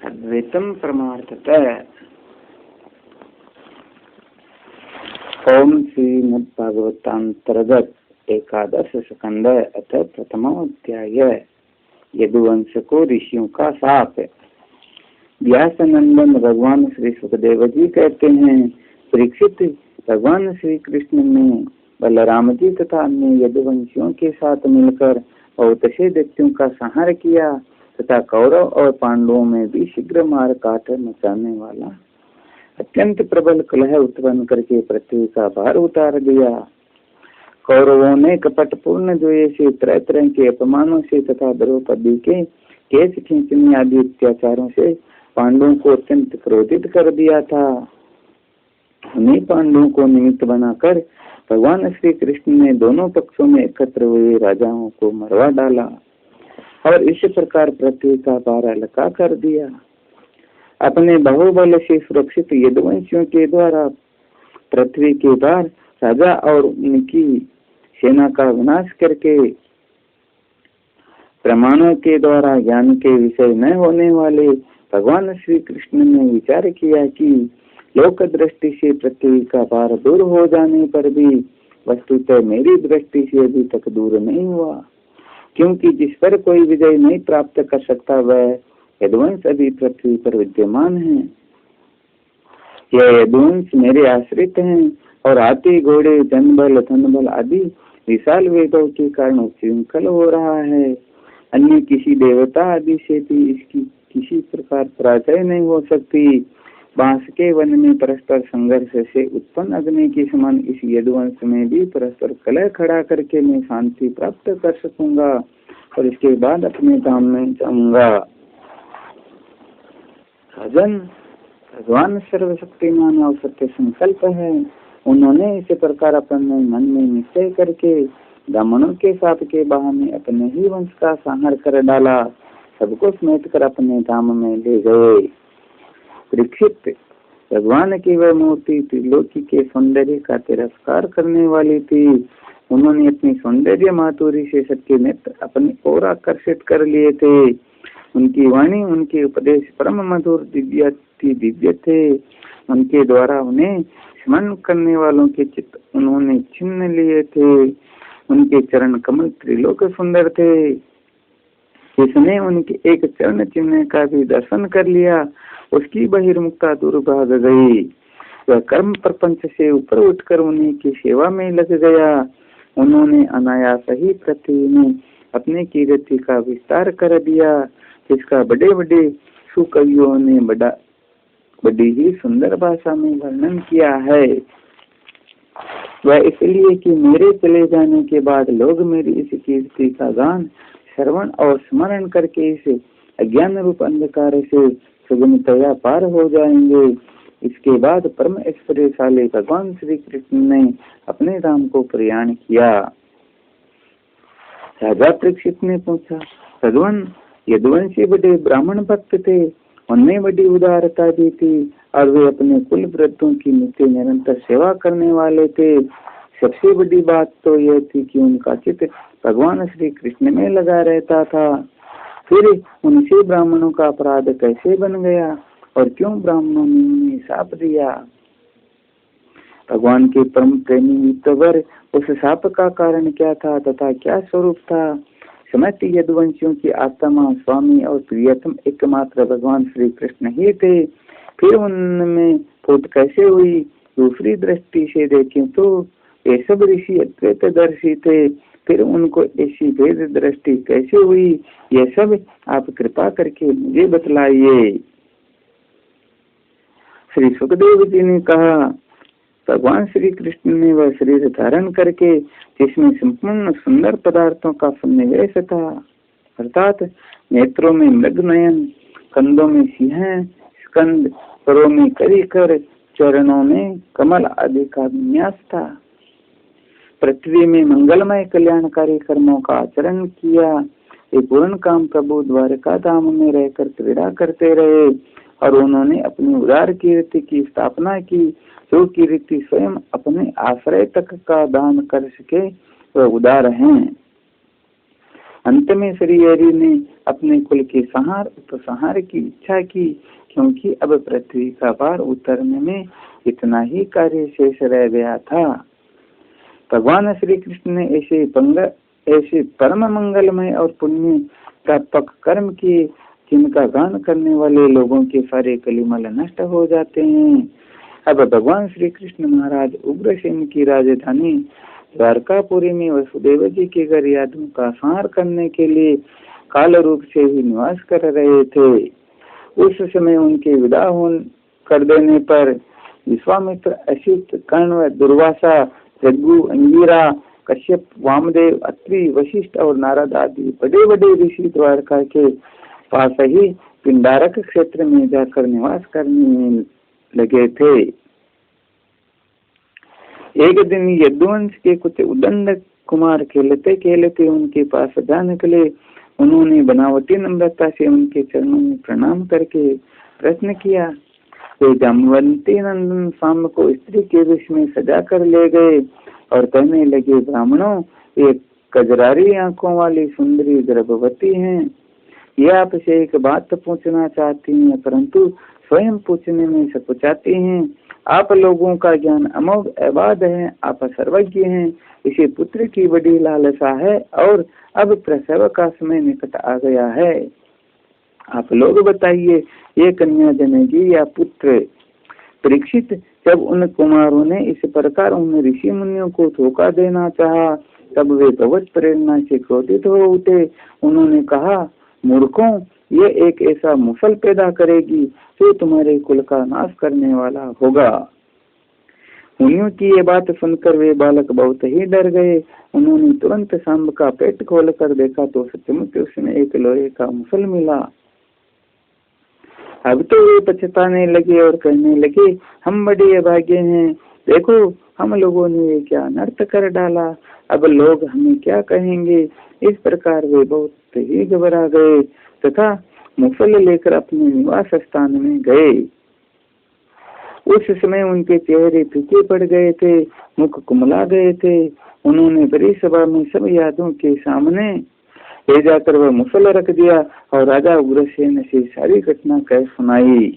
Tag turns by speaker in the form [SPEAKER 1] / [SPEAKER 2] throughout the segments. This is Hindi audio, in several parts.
[SPEAKER 1] अद्वैतम परमार्थतः। ओम श्रीमद्भागवतांतर्गत एकादश स्कंद अथ प्रथमोध्याय। यदुवंश को ऋषियों का शाप। व्यासनंदन भगवान श्री सुखदेव जी कहते हैं, परीक्षित, भगवान श्री कृष्ण ने बलराम जी तथा अन्य यदुवंशियों के साथ मिलकर बहुत से दैत्यों का संहार किया तथा कौरव और पांडवों में भी शीघ्र मार काट मचाने वाला अत्यंत प्रबल कलह उत्पन्न करके पृथ्वी का भार उतार दिया। कौरवों ने कपटपूर्ण द्वेष से तरह तरह के अपमानों से तथा द्रौपदी के केस खींचने आदि अत्याचारों से पांडवों को अत्यंत क्रोधित कर दिया था। उन्हीं पांडवों को निमित्त बनाकर भगवान श्री कृष्ण ने दोनों पक्षों में एकत्र हुए राजाओं को मरवा डाला और इस प्रकार पृथ्वी का भार हल्का कर दिया। अपने बाहुबल से सुरक्षित यदुवंशियों के द्वारा पृथ्वी के भार राजा और उनकी सेना का विनाश करके प्रमाणों के द्वारा ज्ञान के विषय न होने वाले भगवान श्री कृष्ण ने विचार किया कि लोक दृष्टि से पृथ्वी का भार दूर हो जाने पर भी वस्तुतः मेरी दृष्टि से अभी तक दूर नहीं हुआ, क्योंकि जिस पर कोई विजय नहीं प्राप्त कर सकता वह यदुवंश अभी पृथ्वी पर विद्यमान है। यह यदुवंश मेरे आश्रित हैं और हाथी घोड़े जनबल धनबल आदि विशाल वेदों के कारण उच्छृंखल हो रहा है। अन्य किसी देवता आदि से भी इसकी किसी प्रकार पराजय नहीं हो सकती। बांस के वन में परस्पर संघर्ष से उत्पन्न अग्नि के समान इस यदुवंश में भी परस्पर कलह खड़ा करके मैं शांति प्राप्त कर सकूंगा और इसके बाद अपने धाम में जाऊंगा। राजन, भगवान सर्वशक्तिमान और सत्य संकल्प है। उन्होंने इस प्रकार अपने मन में निश्चय करके ब्राह्मणों के साथ के बहाने अपने ही वंश का संहार कर डाला, सबको समेट कर अपने धाम में ले गए। परीक्षित, भगवान की वह मूर्ति त्रिलोकी के सौंदर्य का तिरस्कार करने वाली थी। उन्होंने अपनी सौंदर्य माधुरी से सबके नेत्र अपनी ओर आकर्षित कर लिए थे। उनकी वाणी, उनके उपदेश परम मधुर दिव्य थे। उनके द्वारा उन्हें स्मरण करने वालों के चित्त उन्होंने छीन लिए थे। उनके चरण कमल त्रिलोक सुंदर थे। जिसने उनके एक चरण चिन्ह का भी दर्शन कर लिया उसकी बहिर्मुखता दूर भाग गई। वह कर्म प्रपंच से ऊपर उठकर उन्हीं की सेवा में लग गया। उन्होंने अनायास ही पृथ्वी में अपने कीर्ति का विस्तार कर दिया, जिसका बड़े बड़े सुकवियों ने बड़ी ही सुंदर भाषा में वर्णन किया है। वह इसलिए कि मेरे चले जाने के बाद लोग मेरी इस कीर्ति का गान श्रवण और स्मरण करके इस अज्ञान रूप अंधकार से सुगमतया पार हो जाएंगे। इसके बाद परम ऐश्वर्यशाली भगवान श्री कृष्ण ने अपने धाम को प्रयाण किया। राजा परीक्षित ने पूछा, भगवान, यदुवंशी बड़े ब्राह्मण भक्त थे, उनमें बड़ी उदारता भी थी और वे अपने कुल वृद्धों की नित्य निरंतर सेवा करने वाले थे। सबसे बड़ी बात तो यह थी कि उनका चित्त भगवान श्री कृष्ण में लगा रहता था। फिर उनसे ब्राह्मणों का अपराध कैसे बन गया और क्यों ब्राह्मणों ने उन्हें शाप दिया? भगवान के परम प्रेमी मित्रवर उस शाप का कारण क्या था तथा क्या स्वरूप था? समस्त यदुवंशियों की आत्मा, स्वामी और प्रियतम एकमात्र भगवान श्री कृष्ण ही थे। फिर उनमें फूट कैसे हुई? दूसरी दृष्टि से देखें तो ये सब ऋषि अद्वैतदर्शी थे, फिर उनको ऐसी भेद दृष्टि कैसे हुई? यह सब आप कृपा करके मुझे बतलाइए। श्री सुखदेव जी ने कहा, भगवान श्री कृष्ण ने वह शरीर धारण करके जिसमें संपूर्ण सुंदर पदार्थों का सन्निवेश था, अर्थात नेत्रों में मृगनयन, कंधों में सिंह स्कंद, पैरों में करीकर, चरणों में कमल आदि का विन्यास था, पृथ्वी में मंगलमय कल्याणकारी कर्मों का आचरण किया। ये पूर्ण काम प्रभु द्वारका धाम में रहकर क्रीड़ा करते रहे और उन्होंने अपनी उदार कीर्ति की स्थापना की, जो कीर्ति स्वयं अपने आश्रय तक का दान कर सके वह उदार हैं। अंत में श्री हरि ने अपने कुल के उपसंहार की इच्छा की, क्योंकि अब पृथ्वी का भार उतरने में इतना ही कार्य शेष रह गया था। भगवान श्री कृष्ण ने ऐसे परम मंगलमय और पुण्य प्रापक कर्म किए, जिनका गान करने वाले लोगों के सारे कलिमल नष्ट हो जाते हैं। अब भगवान श्री कृष्ण महाराज उग्रसेन की राजधानी द्वारकापुरी में वसुदेव जी के घर यादवों का संहार करने के लिए काल रूप से ही निवास कर रहे थे। उस समय उनके विदा कर देने पर विश्वामित्र, असित, कर्ण, दुर्वासा, जग्गू, अंगिरा, कश्यप, वामदेव, अत्रि, वशिष्ठ और नारद आदि बड़े बड़े ऋषि द्वारका के पास ही पिंडारक क्षेत्र में जाकर निवास करने लगे थे। एक दिन यदुवंश के कुछ उदंड कुमार खेलते खेलते उनके पास जा निकले। उन्होंने बनावटी नम्रता से उनके चरणों में प्रणाम करके प्रश्न किया। वे जामवंती नंदन शाम को स्त्री के वेश में सजा कर ले गए और कहने लगे, ब्राह्मणों, एक कजरारी आंखों वाली सुंदरी गर्भवती हैं। ये आपसे एक बात पूछना चाहती हैं, परंतु स्वयं पूछने में सकुचाती हैं। आप लोगों का ज्ञान अमोघ अबाध है, आप सर्वज्ञ हैं। इसे पुत्र की बड़ी लालसा है और अब प्रसव का समय निकट आ गया है। आप लोग बताइए, ये कन्या जनेगी या पुत्र? परीक्षित, जब उन कुमारों ने इस प्रकार उन ऋषि मुनियों को धोखा देना चाहा, तब वे भगवत प्रेरणा से क्रोधित हो उठे। उन्होंने कहा, मूर्खों, ये एक ऐसा मुसल पैदा करेगी जो तुम्हारे कुल का नाश करने वाला होगा। मुनियों की ये बात सुनकर वे बालक बहुत ही डर गए। उन्होंने तुरंत सांब का पेट खोल कर देखा तो सचमुच उसमें एक लोहे का मुसल मिला। अब तो वे पछताने लगे और कहने लगे, हम बड़े अभागे हैं, देखो हम लोगों ने ये क्या अनर्थ कर डाला, अब लोग हमें क्या कहेंगे। इस प्रकार वे बहुत ही घबरा गए तथा मुसल लेकर अपने निवास स्थान में गए। उस समय उनके चेहरे फीके पड़ गए थे, मुख कुमला गए थे। उन्होंने बड़ी सभा में सब यादवों के सामने ले जाकर वह मुसल रख दिया और राजा उग्रसेन से सारी घटना कह सुनाई।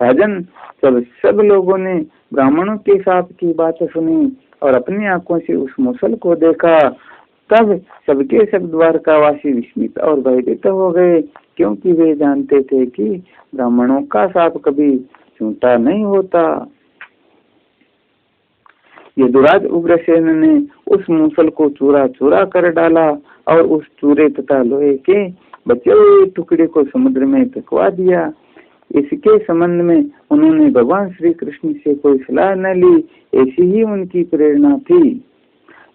[SPEAKER 1] राजन, जब सब लोगों ने ब्राह्मणों के साथ की बात सुनी और अपनी आंखों से उस मुसल को देखा, तब सबके सब द्वारकावासी विस्मित और भयभीत हो गए, क्योंकि वे जानते थे कि ब्राह्मणों का साप कभी झूठा नहीं होता। यदुराज उग्रसेन ने उस मूसल को चूरा चूरा कर डाला और उस चूरे तथा लोहे के बचे हुए टुकड़े को समुद्र में फेंकवा दिया। इसके संबंध में उन्होंने भगवान श्री कृष्ण से कोई सलाह न ली, ऐसी ही उनकी प्रेरणा थी।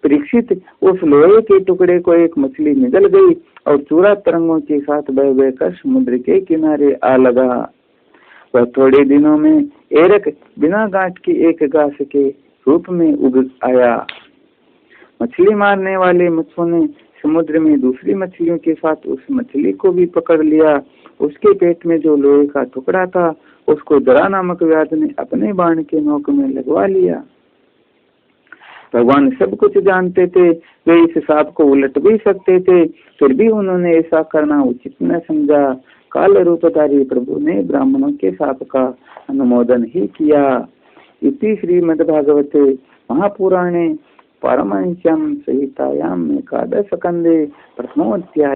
[SPEAKER 1] परीक्षित, उस लोहे के टुकड़े को एक मछली निगल गई और चूरा तरंगों के साथ बह बहकर समुद्र के किनारे आ लगा। वह थोड़े दिनों में एरक बिना गांठ की एक घास के रूप में उग आया। मछली मारने वाले मत्स्यों ने समुद्र में दूसरी मछलियों के साथ उस मछली को भी पकड़ लिया। उसके पेट में जो लोहे का टुकड़ा था, उसको जरा नामक व्याध ने अपने बाण के नोक में लगवा लिया। भगवान सब कुछ जानते थे, वे इस सांप को उलट भी सकते थे, फिर भी उन्होंने ऐसा करना उचित न समझा। काल रूपधारी प्रभु ने ब्राह्मणों के शाप का अनुमोदन ही किया। इति श्रीमद्भागवते महापुराणे पारमहंस्यां संहितायां एकादश स्कंदे प्रथमोऽध्याय।